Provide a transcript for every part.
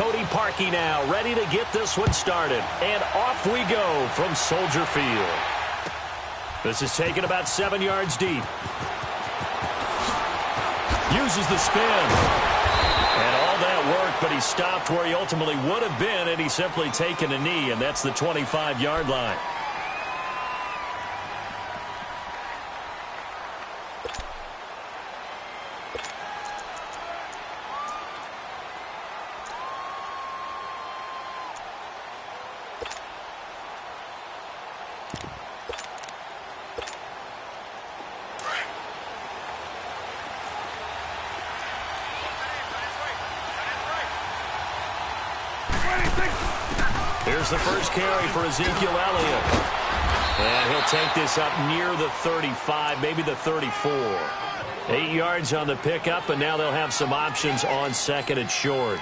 Cody Parkey now, ready to get this one started. And off we go from Soldier Field. This is taken about 7 yards deep. Uses the spin. And all that worked, but he stopped where he ultimately would have been, and he's simply taken a knee, and that's the 25-yard line. Here's the first carry for Ezekiel Elliott. And he'll take this up near the 35, maybe the 34. 8 yards on the pickup, and now they'll have some options on second and short.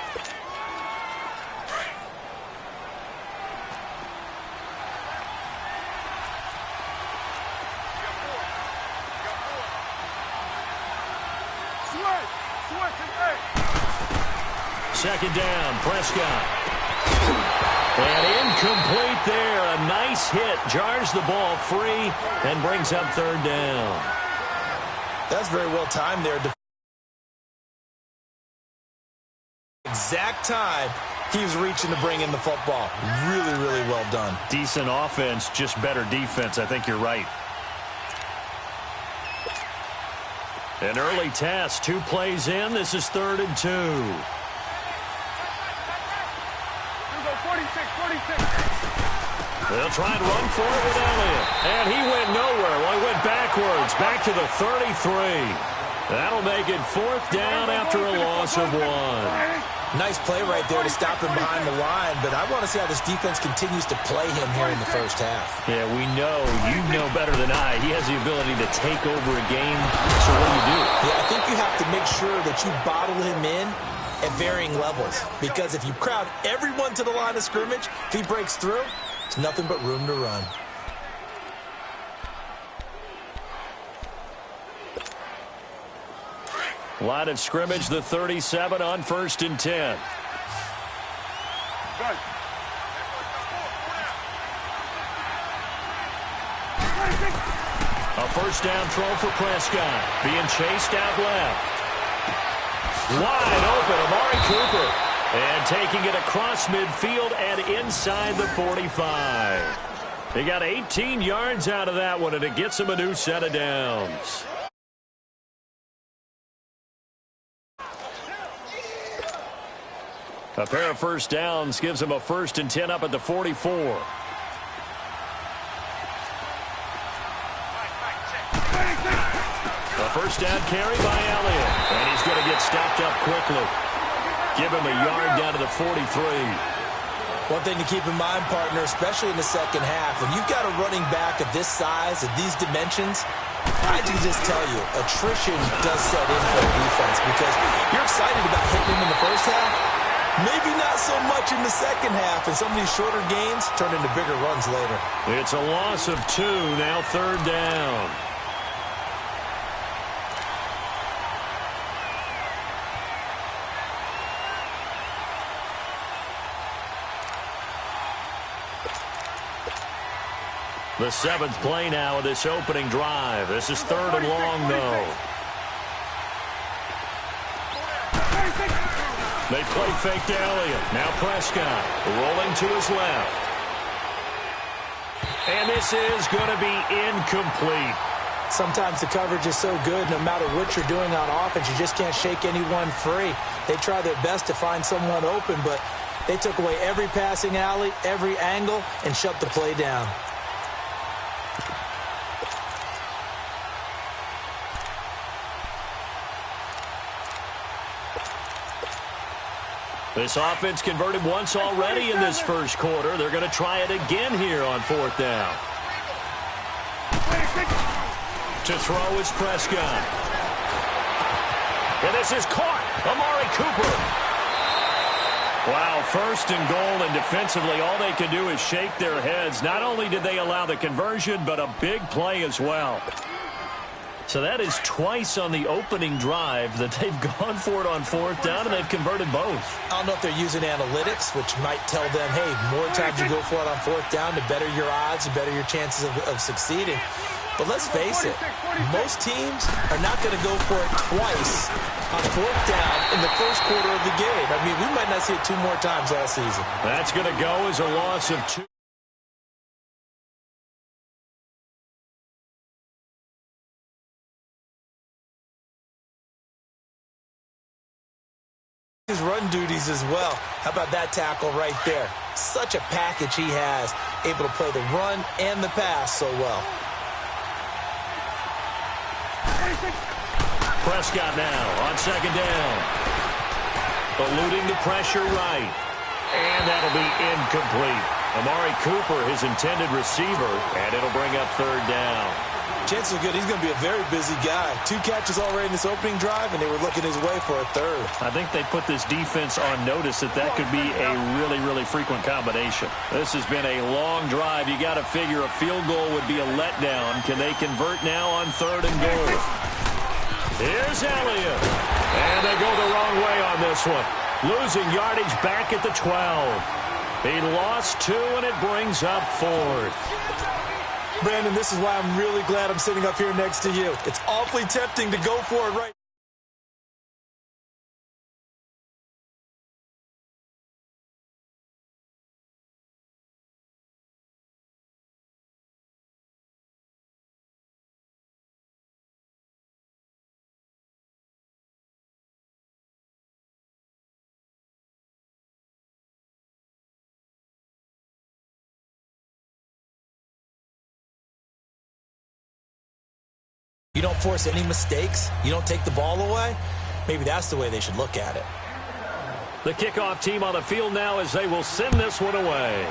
Second down, Prescott. And incomplete there. A nice hit. Jars the ball free and brings up third down. That's very well timed there. Exact time he was reaching to bring in the football. Really, really well done. Decent offense, just better defense. I think you're right. An early test. 2 plays in. This is 3rd and 2. They'll try and run for it with Elliott. And he went nowhere. Well, he went backwards. Back to the 33. That'll make it 4th down after a loss of 1. Nice play right there to stop him behind the line, but I want to see how this defense continues to play him here in the first half. Yeah, we know. You know better than I. He has the ability to take over a game. So what do? Yeah, I think you have to make sure that you bottle him in at varying levels, because if you crowd everyone to the line of scrimmage, if he breaks through, it's nothing but room to run. Line of scrimmage, the 37 on 1st and 10. A first down throw for Prescott. Being chased out left. Wide open, Amari Cooper. And taking it across midfield and inside the 45. They got 18 yards out of that one, and it gets them a new set of downs. A pair of first downs gives them a 1st and 10 up at the 44. A first down carry by Elliott. And he's going to get stopped up quickly. Give him a yard down to the 43. One thing to keep in mind, partner, especially in the second half, when you've got a running back of this size, of these dimensions, I can just tell you, attrition does set in for the defense, because you're excited about hitting him in the first half. Maybe not so much in the second half, and some of these shorter gains turn into bigger runs later. It's a loss of 2, now 3rd down. The 7th play now of this opening drive. This is 3rd and long, though. They play fake to Elliott. Now Prescott rolling to his left. And this is going to be incomplete. Sometimes the coverage is so good, no matter what you're doing on offense, you just can't shake anyone free. They try their best to find someone open, but they took away every passing alley, every angle, and shut the play down. This offense converted once already in this first quarter. They're going to try it again here on 4th down. To throw is Prescott. And this is caught. Amari Cooper. Wow, 1st and goal, and defensively all they can do is shake their heads. Not only did they allow the conversion, but a big play as well. So that is twice on the opening drive that they've gone for it on fourth down, and they've converted both. I don't know if they're using analytics, which might tell them, hey, more times you go for it on fourth down, the better your odds, the better your chances of succeeding. But let's face it, most teams are not going to go for it twice on fourth down in the first quarter of the game. I mean, we might not see it 2 more times all season. That's going to go as a loss of 2. His run duties as well. How about that tackle right there? Such a package he has, able to play the run and the pass so well. Prescott now on second down. Eluding the pressure right. And that'll be incomplete. Amari Cooper, his intended receiver, and it'll bring up third down. Chances are good. He's going to be a very busy guy. 2 catches already in this opening drive, and they were looking his way for a third. I think they put this defense on notice that could be a really, really frequent combination. This has been a long drive. You got to figure a field goal would be a letdown. Can they convert now on third and goal? Here's Elliott. And they go the wrong way on this one. Losing yardage back at the 12. He lost 2, and it brings up fourth. Brandon, this is why I'm really glad I'm sitting up here next to you. It's awfully tempting to go for it right. You don't force any mistakes. You don't take the ball away. Maybe that's the way they should look at it. The kickoff team on the field now as they will send this one away.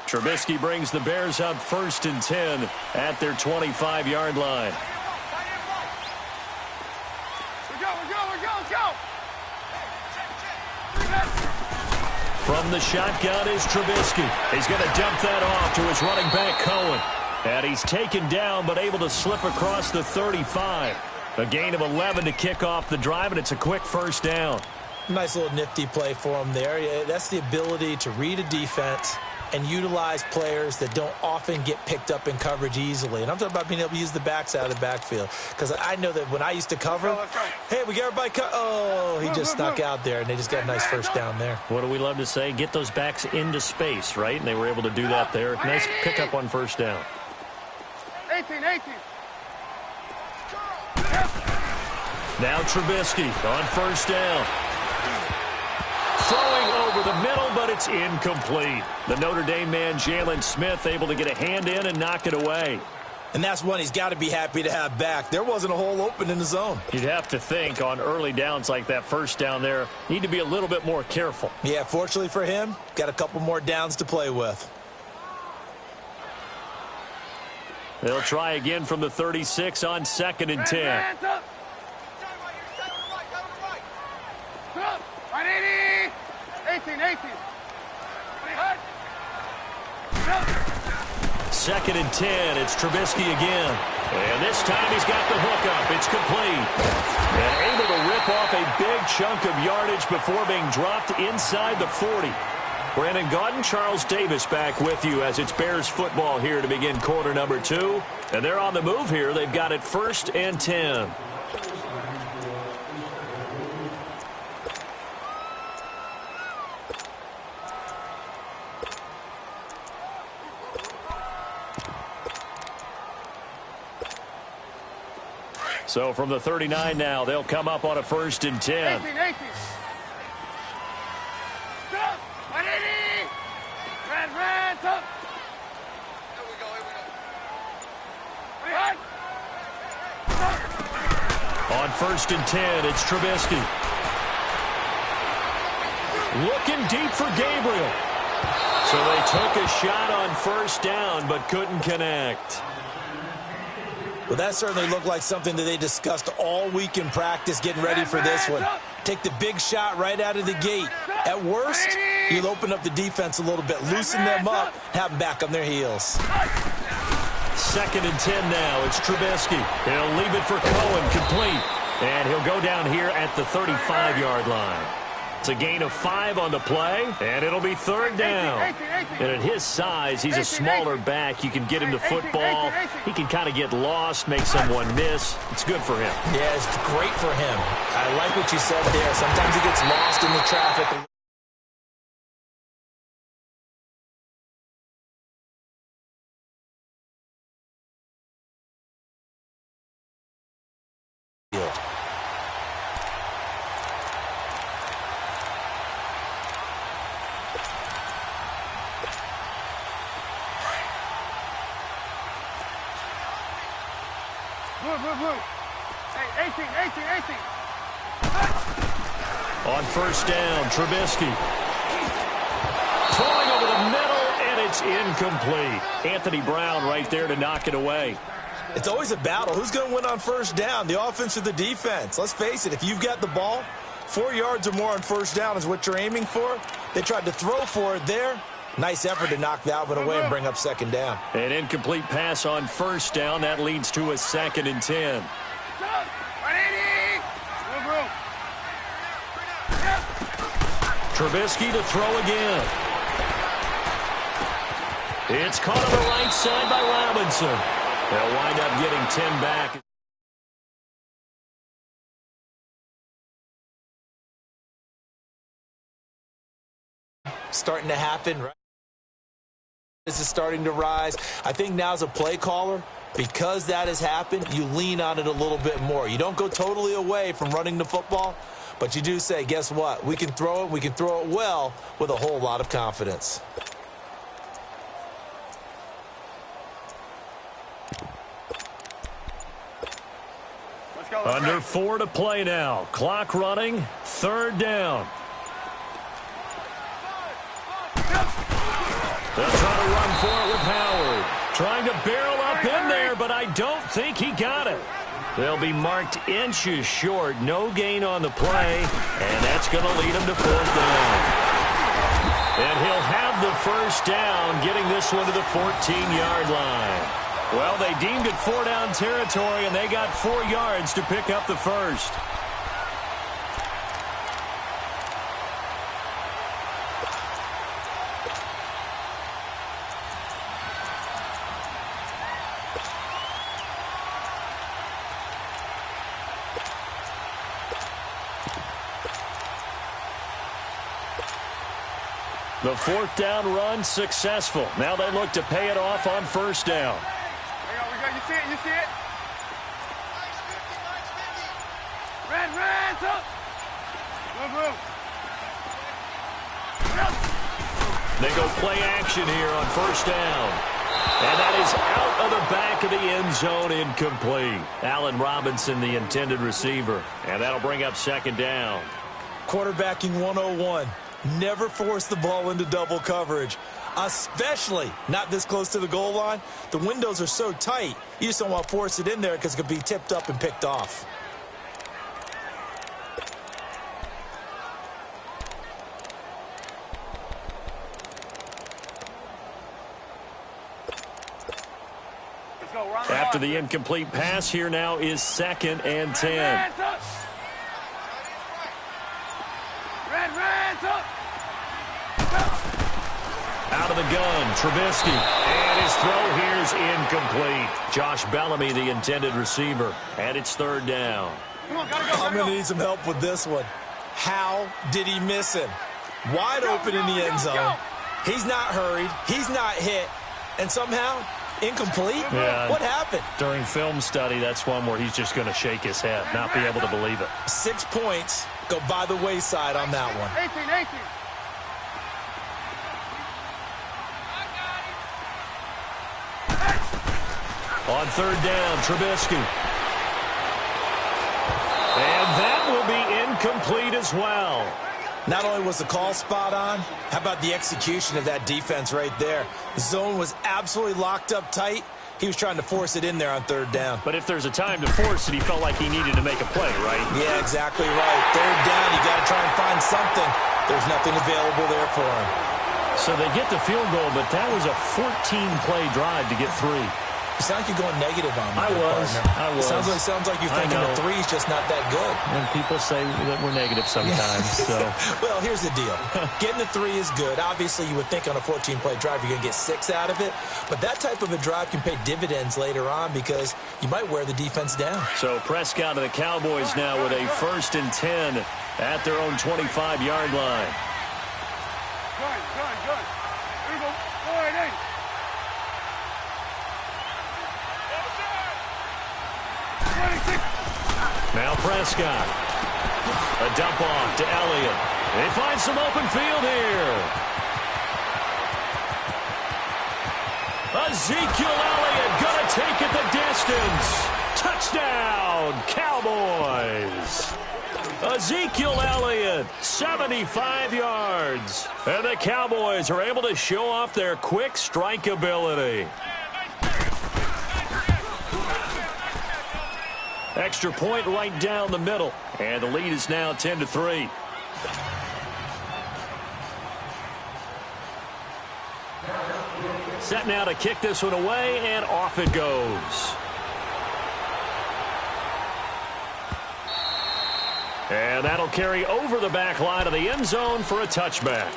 Trubisky brings the Bears up 1st and 10 at their 25-yard line. From the shotgun is Trubisky. He's going to dump that off to his running back, Cohen. And he's taken down but able to slip across the 35. A gain of 11 to kick off the drive, and it's a quick first down. Nice little nifty play for him there. Yeah, that's the ability to read a defense and utilize players that don't often get picked up in coverage easily. And I'm talking about being able to use the backs out of the backfield. Because I know that when I used to cover, hey, we got everybody he just snuck out there, and they just got a nice first down there. What do we love to say? Get those backs into space, right? And they were able to do that there. Nice pickup on first down. 18. Now Trubisky on first down. Throwing over the middle, but it's incomplete. The Notre Dame man, Jalen Smith, able to get a hand in and knock it away. And that's one he's got to be happy to have back. There wasn't a hole open in the zone. You'd have to think on early downs like that first down there, need to be a little bit more careful. Yeah, fortunately for him, got a couple more downs to play with. They'll try again from the 36 on 2nd and 10. 18. 2nd and 10. It's Trubisky again. And this time he's got the hook up. It's complete. And able to rip off a big chunk of yardage before being dropped inside the 40. Brandon Gaudin, Charles Davis back with you as it's Bears football here to begin quarter number 2. And they're on the move here. They've got it 1st and 10. So from the 39 now, they'll come up on a 1st and 10. 18. On 1st and 10, it's Trubisky. Looking deep for Gabriel. So they took a shot on first down, but couldn't connect. Well, that certainly looked like something that they discussed all week in practice, getting ready for this one. Take the big shot right out of the gate. At worst, you'll open up the defense a little bit, loosen them up, have them back on their heels. 2nd and 10 now. It's Trubisky. He'll leave it for Cohen, complete. And he'll go down here at the 35-yard line. It's a gain of 5 on the play, and it'll be 3rd down. And at his size, he's a smaller back. You can get him to football. He can kind of get lost, make someone miss. It's good for him. Yeah, it's great for him. I like what you said there. Sometimes he gets lost in the traffic. Hey, 18. On first down, Trubisky. Throwing over the middle, and it's incomplete. Anthony Brown right there to knock it away. It's always a battle. Who's going to win on first down, the offense or the defense? Let's face it, if you've got the ball, 4 yards or more on first down is what you're aiming for. They tried to throw for it there. Nice effort to knock that one away and bring up 2nd down. An incomplete pass on first down. That leads to a 2nd and 10. Trubisky to throw again. It's caught on the right side by Robinson. They'll wind up getting 10 back. Starting to happen, right? This is starting to rise. I think now as a play caller, because that has happened, you lean on it a little bit more. You don't go totally away from running the football, but you do say, guess what? We can throw it. We can throw it well with a whole lot of confidence. Under 4 to play now. Clock running. 3rd down. They'll try to run for it with Howard. Trying to barrel up in there, but I don't think he got it. They'll be marked inches short. No gain on the play, and that's going to lead him to 4th down. And he'll have the first down, getting this one to the 14-yard line. Well, they deemed it 4-down territory, and they got 4 yards to pick up the first. The 4th down run successful. Now they look to pay it off on first down. You see it? Red, up. Move. They go play action here on first down. And that is out of the back of the end zone, incomplete. Allen Robinson, the intended receiver. And that'll bring up 2nd down. Quarterbacking 101. Never force the ball into double coverage, especially not this close to the goal line. The windows are so tight, you just don't want to force it in there because it could be tipped up and picked off. After the incomplete pass, here now is 2nd and 10. Out of the gun, Trubisky. And his throw here is incomplete. Josh Bellamy, the intended receiver. And it's 3rd down. I'm going to need some help with this one. How did he miss him? Wide open in the end zone. He's not hurried. He's not hit. And somehow, incomplete? Yeah. What happened? During film study, that's one where he's just going to shake his head, not be able to believe it. 6 points go by the wayside on that one. 18. On 3rd down, Trubisky. And that will be incomplete as well. Not only was the call spot on, how about the execution of that defense right there? The zone was absolutely locked up tight. He was trying to force it in there on third down. But if there's a time to force it, he felt like he needed to make a play, right? Yeah, exactly right. Third down, you got to try and find something. There's nothing available there for him. So they get the field goal, but that was a 14-play drive to get 3. You sound like you're going negative on me. I was. Sounds like you're thinking the 3's just not that good. And people say that we're negative sometimes. So. Well, here's the deal. Getting the 3 is good. Obviously, you would think on a 14-play drive you're going to get 6 out of it. But that type of a drive can pay dividends later on because you might wear the defense down. So Prescott and the Cowboys now with a 1st and 10 at their own 25-yard line. Good. Here we go. Go ahead, Now Prescott. A dump off to Elliott. They find some open field here. Ezekiel Elliott going to take it the distance. Touchdown, Cowboys. Ezekiel Elliott, 75 yards. And the Cowboys are able to show off their quick strike ability. Extra point right down the middle. And the lead is now 10-3. Set now to kick this one away, and off it goes. And that'll carry over the back line of the end zone for a touchback.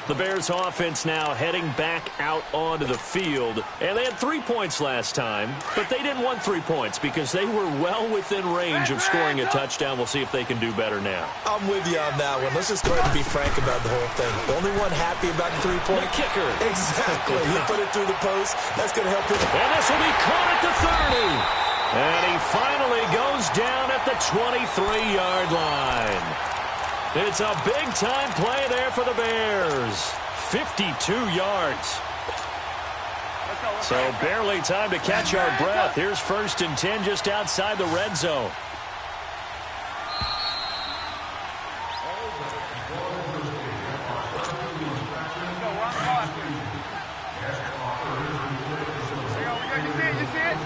The Bears offense now heading back out onto the field. And they had 3 points last time, but they didn't want 3 points because they were well within range of scoring a touchdown. We'll see if they can do better now. I'm with you on that one. Let's just go ahead and be frank about the whole thing. The only one happy about the 3-point kicker. Exactly. He put it through the post. That's going to help him. And this will be caught at the 30. And he finally goes down at the 23-yard line. It's a big-time play there for the Bears. 52 yards. So barely time to catch our breath. Here's 1st and 10 just outside the red zone. You see it?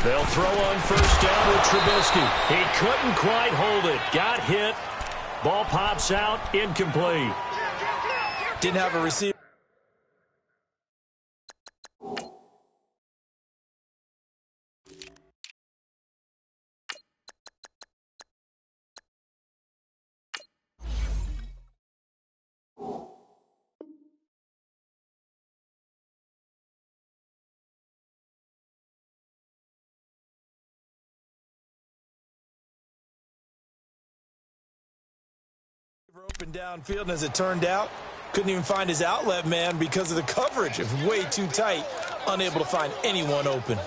They'll throw on 1st down with Trubisky. He couldn't quite hold it. Got hit. Ball pops out. Incomplete. Didn't have a receiver. Open downfield, and as it turned out, couldn't even find his outlet man because of the coverage. It was way too tight, unable to find anyone open.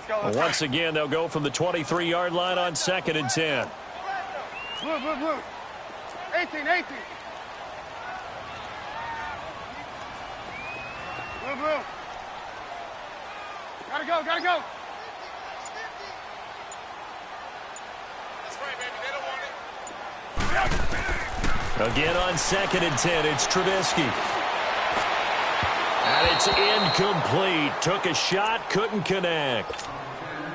Well, once again, they'll go from the 23-yard line on 2nd and 10. Blue. 18. Blue. Gotta go. Again on 2nd and 10, it's Trubisky. And it's incomplete. Took a shot, couldn't connect.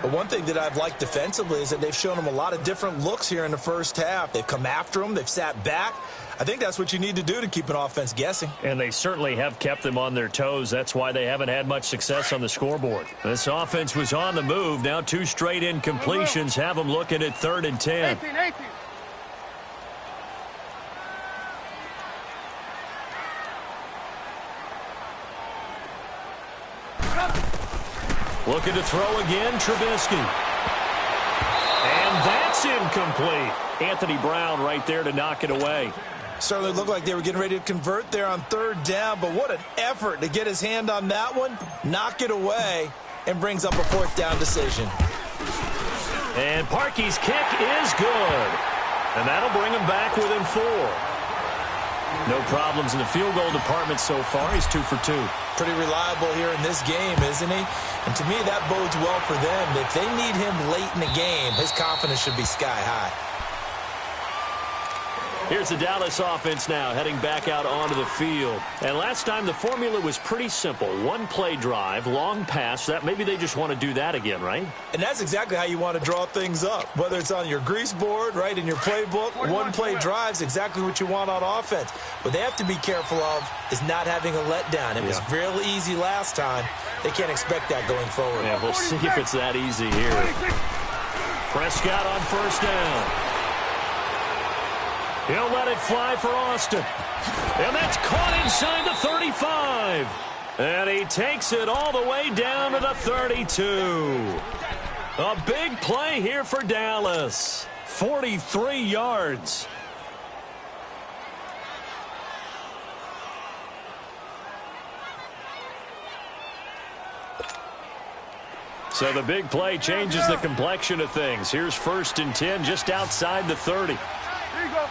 But one thing that I've liked defensively is that they've shown him a lot of different looks here in the first half. They've come after him. They've sat back. I think that's what you need to do to keep an offense guessing. And they certainly have kept them on their toes. That's why they haven't had much success on the scoreboard. This offense was on the move. Now 2 straight incompletions have them looking at 3rd and 10. 18. Looking to throw again, Trubisky. And that's incomplete. Anthony Brown right there to knock it away. Certainly looked like they were getting ready to convert there on 3rd down, but what an effort to get his hand on that one, knock it away, and brings up a 4th down decision. And Parkey's kick is good. And that'll bring him back within 4. No problems in the field goal department so far. He's 2 for 2. Pretty reliable here in this game, isn't he? And to me, that bodes well for them. If they need him late in the game, his confidence should be sky high. Here's the Dallas offense now heading back out onto the field. And last time the formula was pretty simple. One play drive, long pass. That maybe they just want to do that again, right? And that's exactly how you want to draw things up. Whether it's on your grease board, right, in your playbook, one play drive is exactly what you want on offense. What they have to be careful of is not having a letdown. It was real easy last time. They can't expect that going forward. Yeah, we'll see if it's that easy here. Prescott on first down. He'll let it fly for Austin. And that's caught inside the 35. And he takes it all the way down to the 32. A big play here for Dallas. 43 yards. So the big play changes the complexion of things. Here's 1st and 10 just outside the 30. Here you go.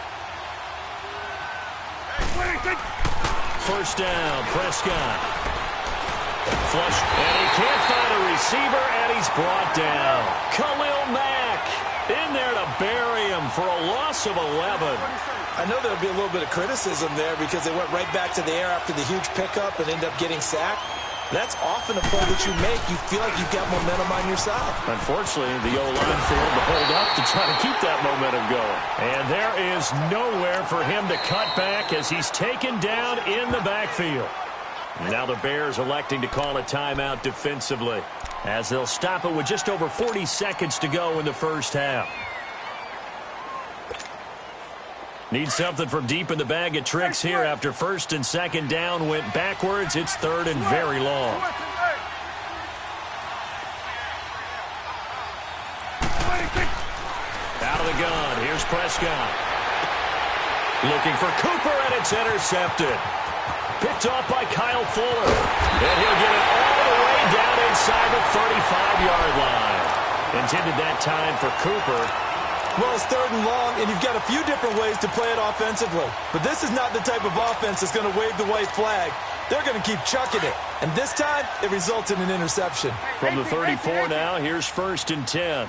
First down, Prescott. Flush, and he can't find a receiver, and he's brought down. Khalil Mack in there to bury him for a loss of 11. I know there'll be a little bit of criticism there because they went right back to the air after the huge pickup and ended up getting sacked. That's often a play that you make. You feel like you've got momentum on your side. Unfortunately, the O-line failed to hold up to try to keep that momentum going. And there is nowhere for him to cut back as he's taken down in the backfield. Now the Bears electing to call a timeout defensively as they'll stop it with just over 40 seconds to go in the first half. Need something from deep in the bag of tricks here after 1st and 2nd down went backwards. It's 3rd and very long. Out of the gun. Here's Prescott. Looking for Cooper, and it's intercepted. Picked off by Kyle Fuller. And he'll get it all the way down inside the 35-yard line. Intended that time for Cooper. Well, it's 3rd and long, and you've got a few different ways to play it offensively. But this is not the type of offense that's going to wave the white flag. They're going to keep chucking it. And this time, it results in an interception. From the 34 now, here's 1st and 10.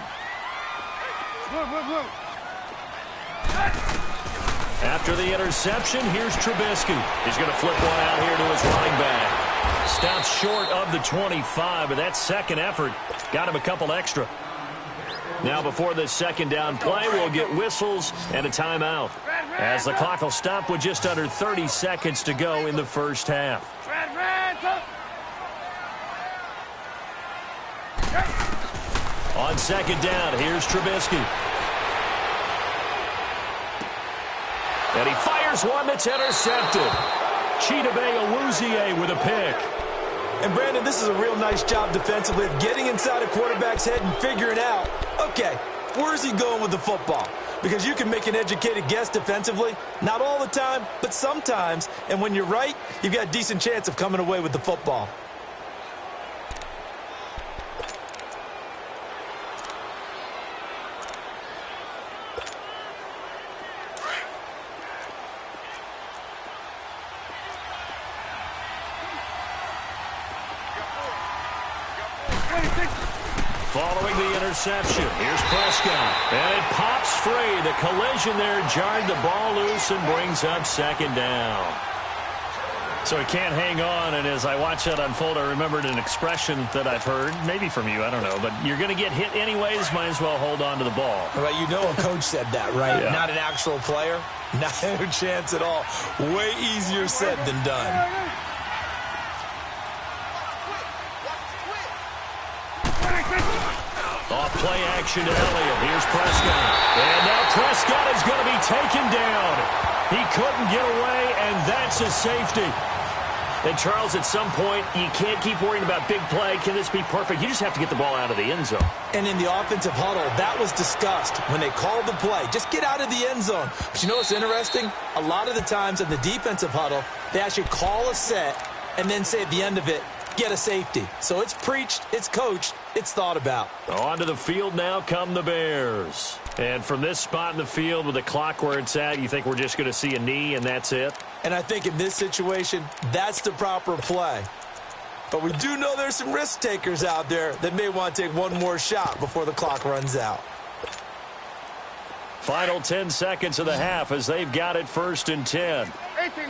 After the interception, here's Trubisky. He's going to flip one out here to his running back. Stops short of the 25, but that second effort got him a couple extra. Now before this 2nd down play, we'll get whistles and a timeout, as the clock will stop with just under 30 seconds to go in the first half. On 2nd down, here's Trubisky. And he fires one that's intercepted. Chidobe Awuzie with a pick. And, Brandon, this is a real nice job defensively of getting inside a quarterback's head and figuring out, okay, where's he going with the football? Because you can make an educated guess defensively. Not all the time, but sometimes. And when you're right, you've got a decent chance of coming away with the football. Following the interception, here's Prescott. And it pops free. The collision there jarred the ball loose and brings up 2nd down. So he can't hang on, and as I watch that unfold, I remembered an expression that I've heard, maybe from you, I don't know, but you're going to get hit anyways, might as well hold on to the ball. Right, you know a coach said that, right? Yeah. Not an actual player. Not a chance at all. Way easier said than done. Off play action to Elliott. Here's Prescott. And now Prescott is going to be taken down. He couldn't get away, and that's a safety. And, Charles, at some point, you can't keep worrying about big play. Can this be perfect? You just have to get the ball out of the end zone. And in the offensive huddle, that was discussed when they called the play. Just get out of the end zone. But you know what's interesting? A lot of the times in the defensive huddle, they actually call a set and then say at the end of it, get a safety. So it's preached, it's coached, it's thought about. Onto the field now come the Bears. And from this spot in the field with the clock where it's at, you think we're just going to see a knee and that's it? And I think in this situation, that's the proper play. But we do know there's some risk takers out there that may want to take one more shot before the clock runs out. Final 10 seconds of the half as they've got it 1st and 10. 18.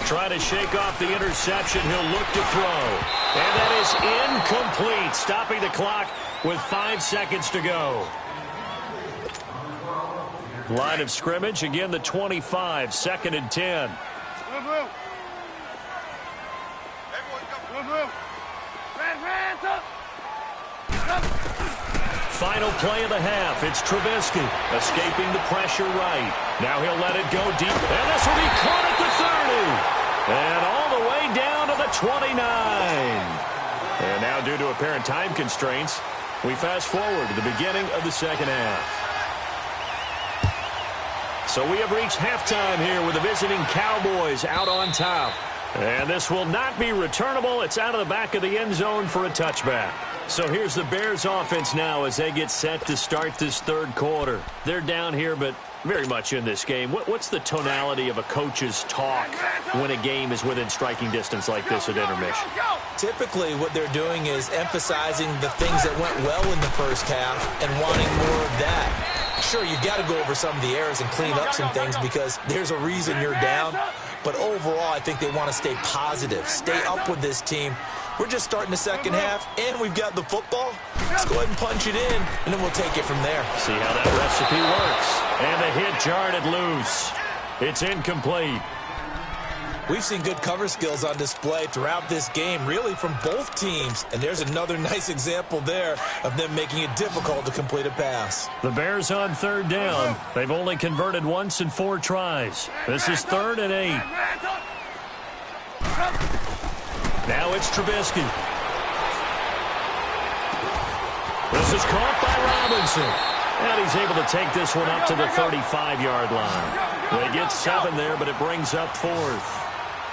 Trying to shake off the interception. He'll look to throw. And that is incomplete, stopping the clock with 5 seconds to go. Line of scrimmage, again the 25, 2nd and 10. Final play of the half. It's Trubisky escaping the pressure right. Now he'll let it go deep. And this will be caught at the 30. And all the way down to the 29. And now due to apparent time constraints, we fast forward to the beginning of the 2nd half. So we have reached halftime here with the visiting Cowboys out on top. And this will not be returnable. It's out of the back of the end zone for a touchback. So here's the Bears offense now as they get set to start this 3rd quarter. They're down here, but very much in this game. What's the tonality of a coach's talk when a game is within striking distance like this at intermission? Typically, what they're doing is emphasizing the things that went well in the first half and wanting more of that. Sure, you've got to go over some of the errors and clean up some things because there's a reason you're down. But overall, I think they want to stay positive, stay up with this team. We're just starting the 2nd half, and we've got the football. Let's go ahead and punch it in, and then we'll take it from there. See how that recipe works. And the hit jarred it loose. It's incomplete. We've seen good cover skills on display throughout this game, really from both teams. And there's another nice example there of them making it difficult to complete a pass. The Bears on 3rd down. They've only converted once in 4 tries. This is 3rd and 8. Now it's Trubisky. This is caught by Robinson. And he's able to take this one up to the 35-yard line. They get 7 there, but it brings up 4th.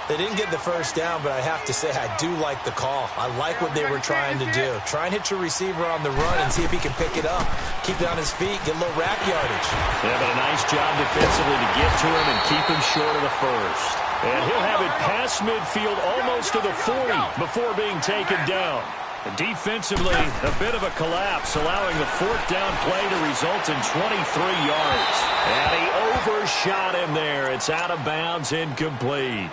They didn't get the first down, but I have to say I do like the call. I like what they were trying to do. Try and hit your receiver on the run and see if he can pick it up. Keep it on his feet, get a little rack yardage. Yeah, but a nice job defensively to get to him and keep him short of the first. And he'll have it past midfield almost to the 40 before being taken down. Defensively, a bit of a collapse, allowing the 4th down play to result in 23 yards. And he overshot him there. It's out of bounds, incomplete.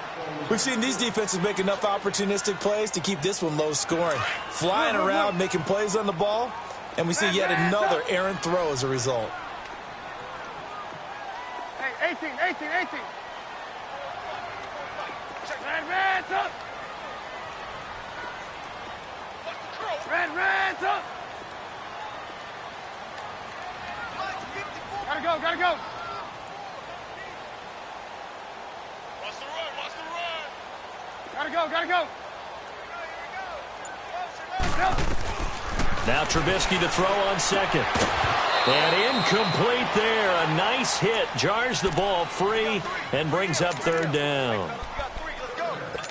We've seen these defenses make enough opportunistic plays to keep this one low scoring. Flying around, making plays on the ball, and we see yet another errant throw as a result. Hey, 18. Red's up. Red's up. Gotta go. Gotta go. Now Trubisky to throw on 2nd. And incomplete there. A nice hit. Jars the ball free and brings up 3rd down.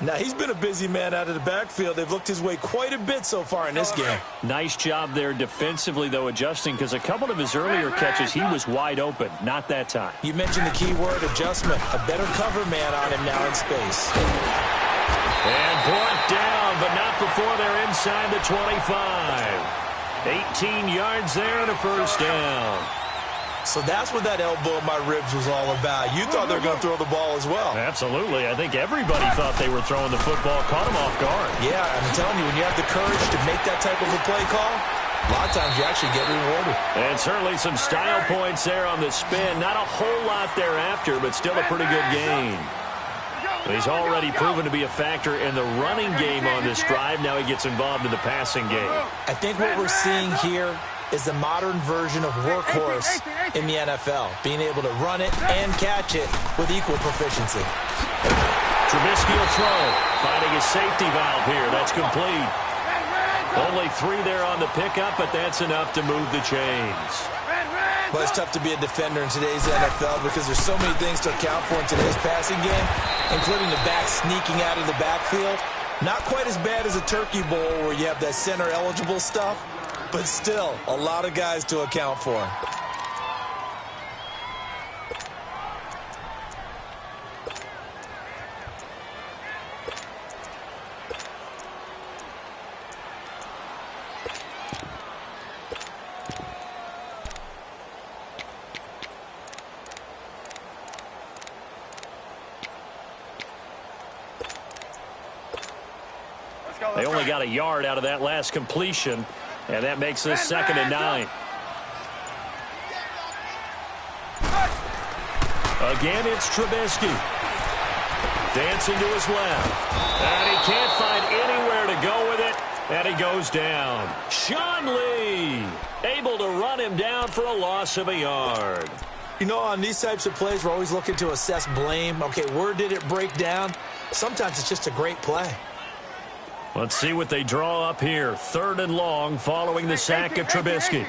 Now, he's been a busy man out of the backfield. They've looked his way quite a bit so far in this game. Nice job there defensively, though, adjusting, because a couple of his earlier catches, he was wide open. Not that time. You mentioned the key word, adjustment. A better cover man on him now in space. And brought down, but not before they're inside the 25. 18 yards there and a 1st down. So that's what that elbow in my ribs was all about. You thought they were going to throw the ball as well. Absolutely. I think everybody thought they were throwing the football, caught him off guard. Yeah, I'm telling you, when you have the courage to make that type of a play call, a lot of times you actually get rewarded. And certainly some style points there on the spin. Not a whole lot thereafter, but still a pretty good game. He's already proven to be a factor in the running game on this drive. Now he gets involved in the passing game. I think what we're seeing here is the modern version of workhorse in the NFL, being able to run it and catch it with equal proficiency. Trubisky will throw, finding a safety valve here. That's complete. Only 3 there on the pickup, but that's enough to move the chains. Well, it's tough to be a defender in today's NFL because there's so many things to account for in today's passing game, including the back sneaking out of the backfield. Not quite as bad as a turkey bowl where you have that center-eligible stuff, but still a lot of guys to account for. They only got a yard out of that last completion, and that makes this 2nd and 9. Again, it's Trubisky. Dancing to his left. And he can't find anywhere to go with it, and he goes down. Sean Lee able to run him down for a loss of a yard. You know, on these types of plays, we're always looking to assess blame. Okay, where did it break down? Sometimes it's just a great play. Let's see what they draw up here. 3rd and long following the sack of Trubisky.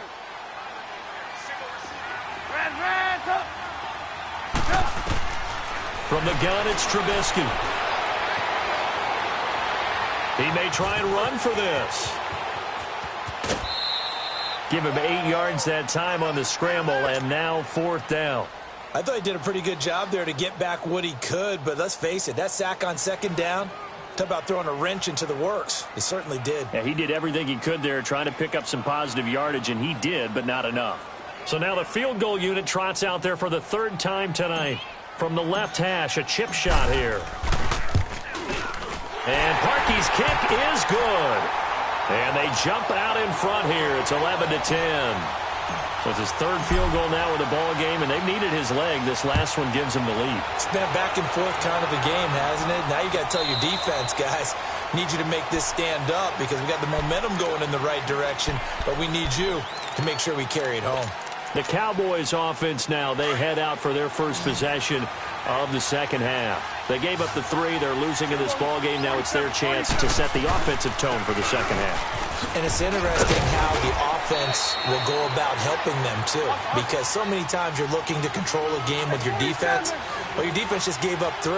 From the gun, it's Trubisky. He may try and run for this. Give him 8 yards that time on the scramble, and now 4th down. I thought he did a pretty good job there to get back what he could, but let's face it, that sack on 2nd down, talk about throwing a wrench into the works. He certainly did. Yeah, he did everything he could there trying to pick up some positive yardage, and he did, but not enough. So now the field goal unit trots out there for the 3rd time tonight. From the left hash, a chip shot here. And Parkey's kick is good. And they jump out in front here. It's 11-10. So it's his 3rd field goal now with the ball game, and they've needed his leg. This last one gives him the lead. It's been back and forth kind of the game, hasn't it? Now you got to tell your defense, guys, need you to make this stand up because we got the momentum going in the right direction, but we need you to make sure we carry it home. The Cowboys offense now, they head out for their first possession of the 2nd half. They gave up the 3. They're losing in this ball game. Now it's their chance to set the offensive tone for the 2nd half. And it's interesting how the offense will go about helping them, too, because so many times you're looking to control a game with your defense. Well, your defense just gave up 3.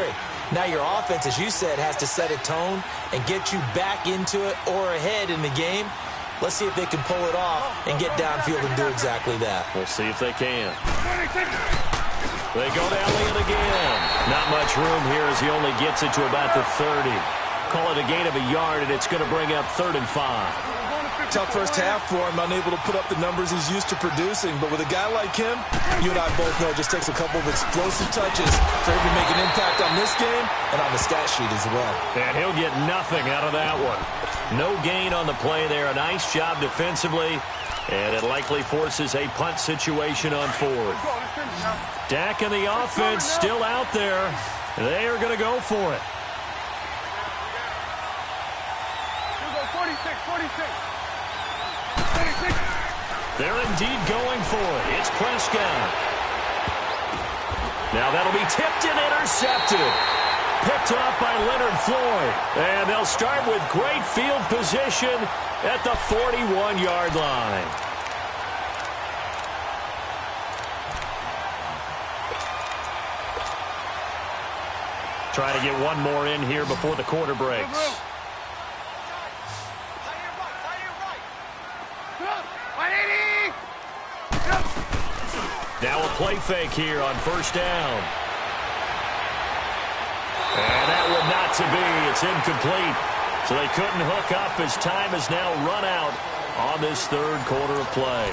Now your offense, as you said, has to set a tone and get you back into it or ahead in the game. Let's see if they can pull it off and get downfield and do exactly that. We'll see if they can. They go to Elliott again. Not much room here as he only gets it to about the 30. Call it a gain of a yard, and it's going to bring up 3rd and 5. Tough first half for him, unable to put up the numbers he's used to producing. But with a guy like him, you and I both know it just takes a couple of explosive touches for him to make an impact on this game and on the stat sheet as well. And he'll get nothing out of that one. No gain on the play there. A nice job defensively, and it likely forces a punt situation on 4th. Dak and the offense still out there. They are going to go for it. 46. They're indeed going for it. It's Prescott. Now that'll be tipped and intercepted. Picked off by Leonard Floyd. And they'll start with great field position at the 41-yard line. Try to get one more in here before the quarter breaks. Now a play fake here on 1st down. And that would not to be. It's incomplete. So they couldn't hook up as time has now run out on this 3rd quarter of play.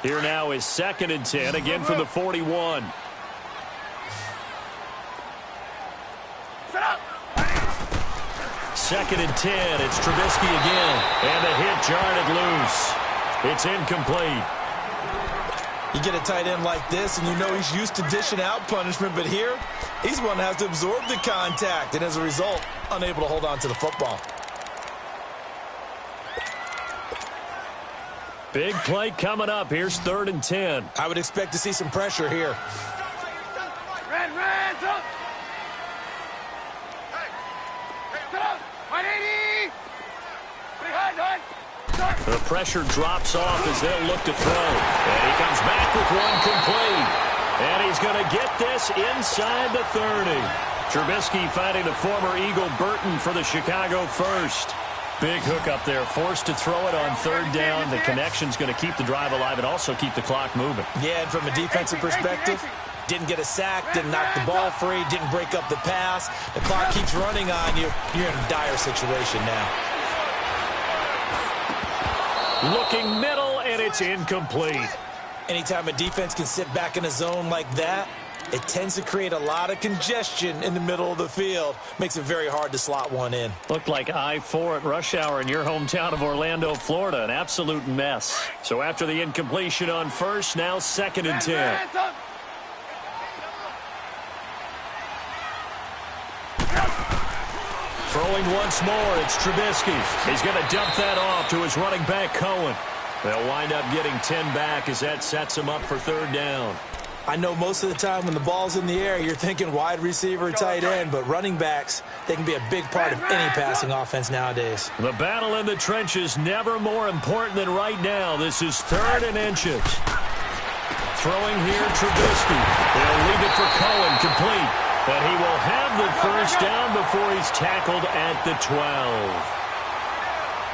Here now is 2nd and 10, again from the 41. Set up. 2nd and 10, it's Trubisky again. And the hit jarred it loose. It's incomplete. You get a tight end like this, and you know he's used to dishing out punishment, but here, he's one that has to absorb the contact, and as a result, unable to hold on to the football. Big play coming up. Here's 3rd and 10. I would expect to see some pressure here. Red, up. The pressure drops off as they'll look to throw. And he comes back with one complete. And he's going to get this inside the 30. Trubisky finding the former Eagle Burton for the Chicago first. Big hook up there, forced to throw it on third down. The connection's going to keep the drive alive and also keep the clock moving. Yeah, and from a defensive perspective, didn't get a sack, didn't knock the ball free, didn't break up the pass. The clock keeps running on you. You're in a dire situation now. Looking middle, and it's incomplete. Anytime a defense can sit back in a zone like that, it tends to create a lot of congestion in the middle of the field. Makes it very hard to slot one in. Looked like I-4 at rush hour in your hometown of Orlando, Florida. An absolute mess. So after the incompletion on first, now 2nd and 10. Throwing once more, it's Trubisky. He's going to dump that off to his running back, Cohen. They'll wind up getting 10 back as that sets him up for third down. I know most of the time when the ball's in the air, you're thinking wide receiver, tight end, but running backs, they can be a big part of any passing offense nowadays. The battle in the trenches never more important than right now. This is 3rd and inches. Throwing here, Trubisky. They'll leave it for Cohen, complete. But he will have the first down before he's tackled at the 12.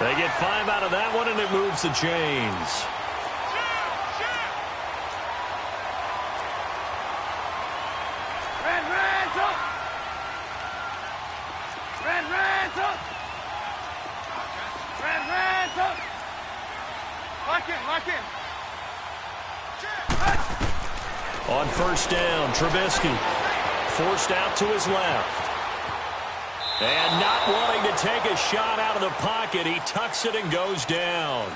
They get 5 out of that one, and it moves the chains. Lock in. On first down, Trubisky forced out to his left. And not wanting to take a shot out of the pocket, he tucks it and goes down.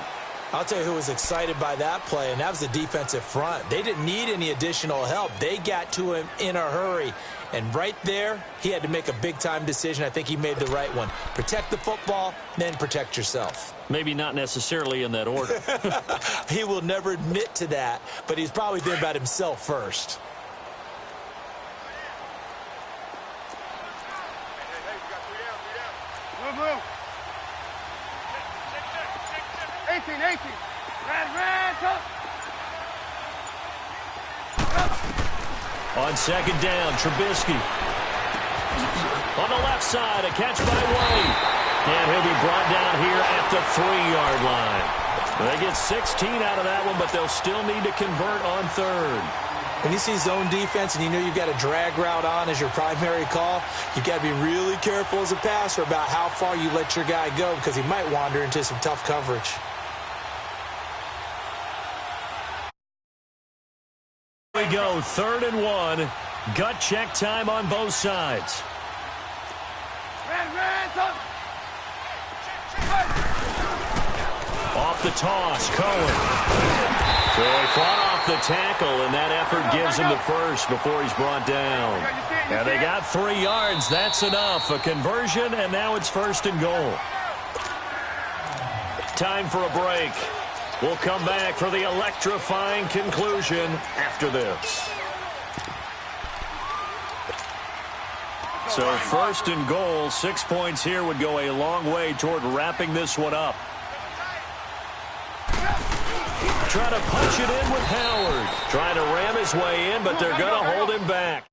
I'll tell you who was excited by that play, and that was the defensive front. They didn't need any additional help. They got to him in a hurry. And right there, he had to make a big-time decision. I think he made the right one. Protect the football, then protect yourself. Maybe not necessarily in that order. He will never admit to that, but he's probably thinking about himself first. Move. 18. Red, up. On second down, Trubisky. On the left side, a catch by Wade. And he'll be brought down here at the 3-yard line. They get 16 out of that one, but they'll still need to convert on third. When you see zone defense and you know you've got a drag route on as your primary call, you've got to be really careful as a passer about how far you let your guy go because he might wander into some tough coverage. Here we go, 3rd and 1. Gut check time on both sides. Red, up. Off the toss, Cohen. So he fought off the tackle, and that effort gives him the first before he's brought down. And they got 3 yards. That's enough. A conversion, and now it's 1st and goal. Time for a break. We'll come back for the electrifying conclusion after this. So 1st and goal, 6 points here would go a long way toward wrapping this one up. Trying to punch it in with Howard. Trying to ram his way in, but they're going to hold him back.